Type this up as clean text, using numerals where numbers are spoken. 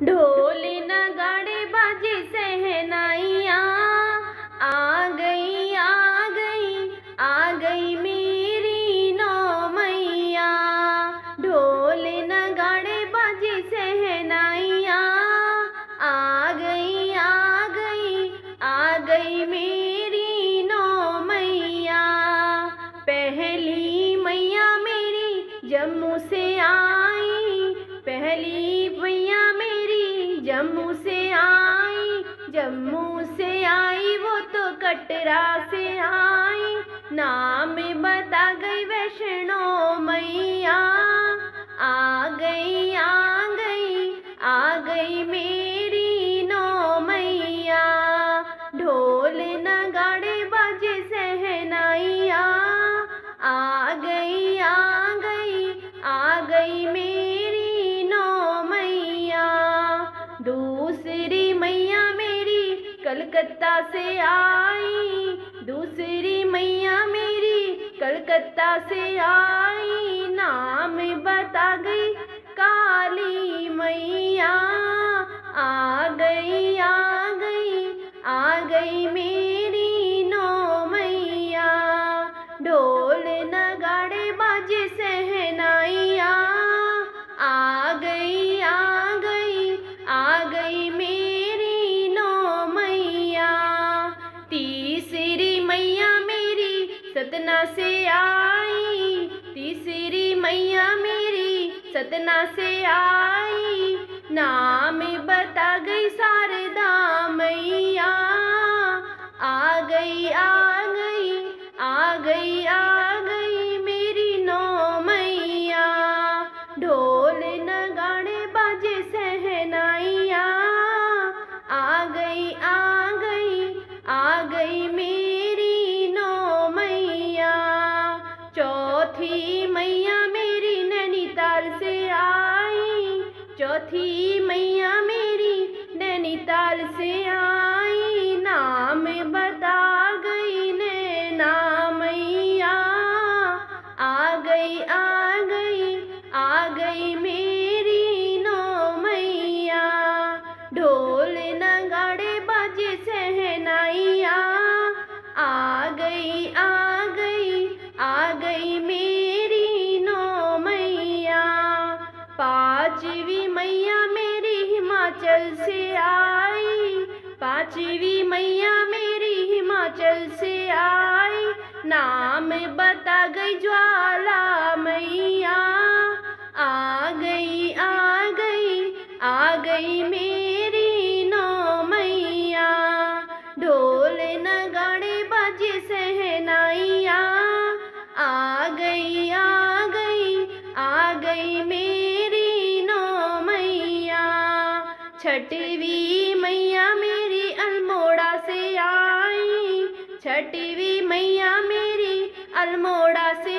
ढोल नगाड़े बाजे सहनाइयाँ, आ गई आ गई आ गई मेरी नौ मैया। ढोल नगाड़े बाजे सहनाइयाँ, आ गई आ गई आ गई मेरी नौ मैया। पहली मैया मेरी जम्मू से आई, पहली मैया मेरी जम्मू से आई। जम्मू से आई वो तो कटरा से आई, नाम बता गई वैष्णो मैया। आ गई आ गई आ गई मेरी नौ मैया। ढोल नगाड़े बाजे सहनाइयाँ, आ गई आ गई आ गई मेरी नौ मैया। दूसरी मैया मेरी कलकत्ता से आई, दूसरी मैया मेरी कलकत्ता से आई। नाम बता गई काली मैया। आ गई आ गई आ गई मेरी नौ मैया। ढोल नगाड़े बाजे सहनाइयाँ, आ गई आ गई आ गई मेरी नौ मैया। तीसरी मैया मेरी सतना से आई, तीसरी मैया मेरी सतना से आई। नाम बता गई शारदा मैया। आ गई आ गई आ गई आ गई मेरी नौ मैया। ढोल नगाड़े बाजे सहनाइयाँ, आ गई आ गई आ गई मेरी नौ मैया। चौथी मैया मेरी नैनीताल से आई, चौथी मैया मेरी नैनीताल से आई। नाम बता गई नैना मैया। आ गई आ गई आ गई मेरी नौ मैया। ढोल नगाड़े बाजे सहनाइयाँ, आ गई आ गई आ गई मेरी नौ मैया। पांचवी मैया मेरी हिमाचल से आई, पांचवी मैया मेरी हिमाचल से आई। नाम बता गई ज्वाला मैया। आ गई आ गई आ गई मेरी नौ मैया। ढोल नगाड़े बाजे सहनाइयाँ, आ गई आ गई आ गई मेरी नौ मैया। छठवीं मैया मेरी अल्मोड़ा से आई, छठवीं मैया मेरी अल्मोड़ा से